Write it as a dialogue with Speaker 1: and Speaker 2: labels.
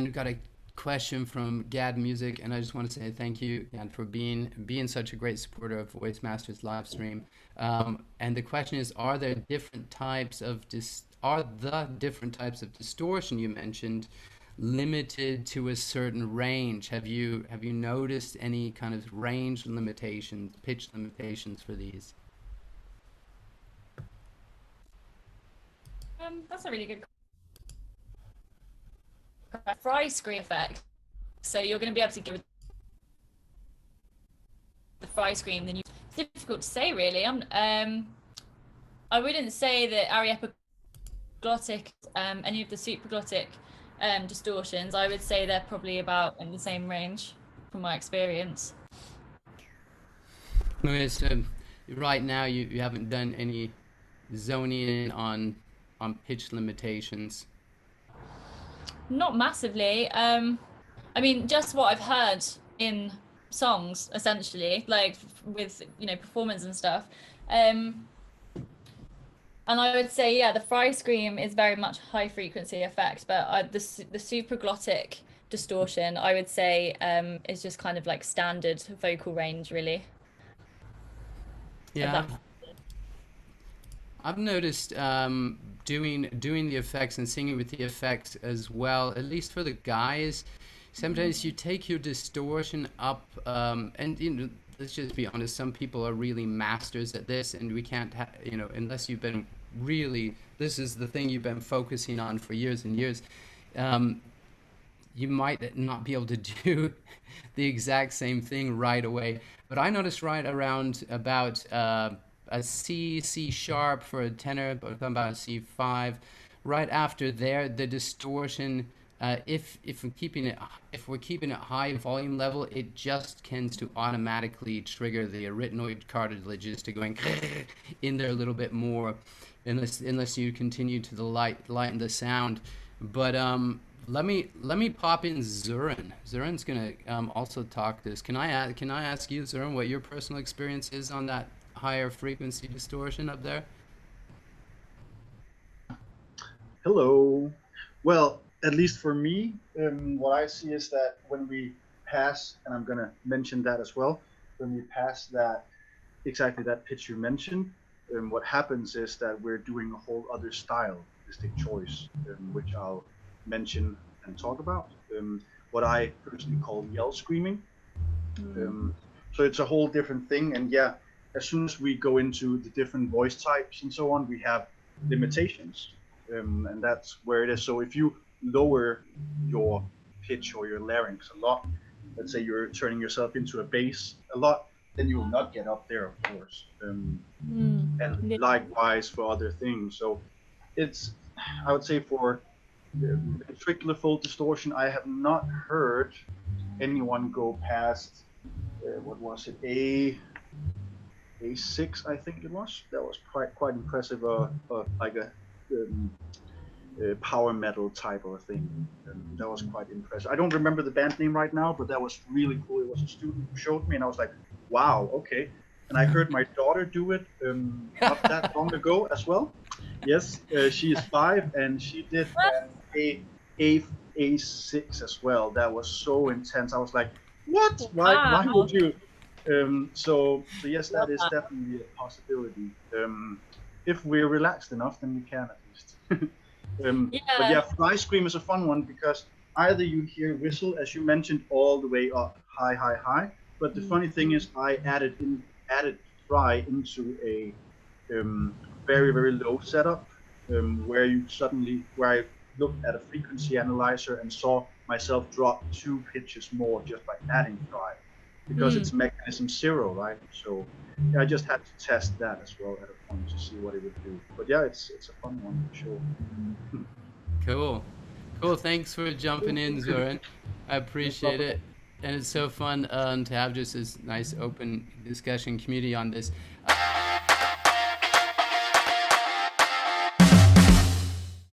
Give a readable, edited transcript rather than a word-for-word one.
Speaker 1: and got a question from Gad Music, and I just want to say thank you, Gad, for being such a great supporter of Voice Masters Livestream. And the question is, are there different types of different types of distortion you mentioned limited to a certain range? Have you noticed any kind of range limitations, pitch limitations for these?
Speaker 2: That's a really good fry screen effect. So you're going to be able to give the fry screen. Then it's difficult to say, really. I wouldn't say that ariepiglottic, any of the supraglottic distortions. I would say they're probably about in the same range, from my experience.
Speaker 1: Okay, so right now you haven't done any zoning in on pitch limitations.
Speaker 2: Not massively. I mean, just what I've heard in songs, essentially, like with performance and stuff. And I would say, yeah, the fry scream is very much high frequency effect, but the supraglottic distortion, I would say, is just kind of like standard vocal range, really.
Speaker 1: Yeah, I've noticed doing the effects and singing with the effects as well, at least for the guys. Sometimes you take your distortion up, and let's just be honest, some people are really masters at this, and we can't, unless you've been really, this is the thing you've been focusing on for years and years, you might not be able to do the exact same thing right away. But I noticed right around about a C sharp for a tenor, but about a C5. Right after there, the distortion, if we're keeping it high volume level, it just tends to automatically trigger the arytenoid cartilages to going in there a little bit more, unless you continue to lighten the sound. But let me pop in Zurin. Zurin's gonna also talk this. Can I ask you, Zurin, what your personal experience is on that higher frequency distortion up there?
Speaker 3: Hello. Well, at least for me, what I see is that when we pass, and I'm going to mention that as well, when we pass that, exactly that pitch you mentioned, what happens is that we're doing a whole other style, distinct choice, which I'll mention and talk about, what I personally call yell screaming. So it's a whole different thing, and yeah, as soon as we go into the different voice types and so on, we have limitations, and that's where it is. So if you lower your pitch or your larynx a lot, let's say you're turning yourself into a bass a lot, then you will not get up there, of course. And likewise for other things. So it's, I would say for ventricular fold distortion, I have not heard anyone go past, what was it, A6, I think it was. That was quite impressive, like a power metal type of a thing. That was quite impressive. I don't remember the band name right now, but that was really cool. It was a student who showed me, and I was like, wow, okay. And I heard my daughter do it not that long ago as well. Yes, she is 5, and she did A6 as well. That was so intense. I was like, what? Why would you? So yes, that is definitely a possibility. If we're relaxed enough, then we can at least. But yeah, fly scream is a fun one because either you hear whistle, as you mentioned, all the way up, high. But the funny thing is, I added fry into a very low setup, where I looked at a frequency analyzer and saw myself drop 2 pitches more just by adding fry, because it's mechanism 0, right? So I just had to test that as well at a point to see what it would do. But yeah, it's a fun one for
Speaker 1: Cool.
Speaker 3: sure.
Speaker 1: Thanks for jumping in, Zoran. I appreciate it. And it's so fun to have just this nice open discussion community on this.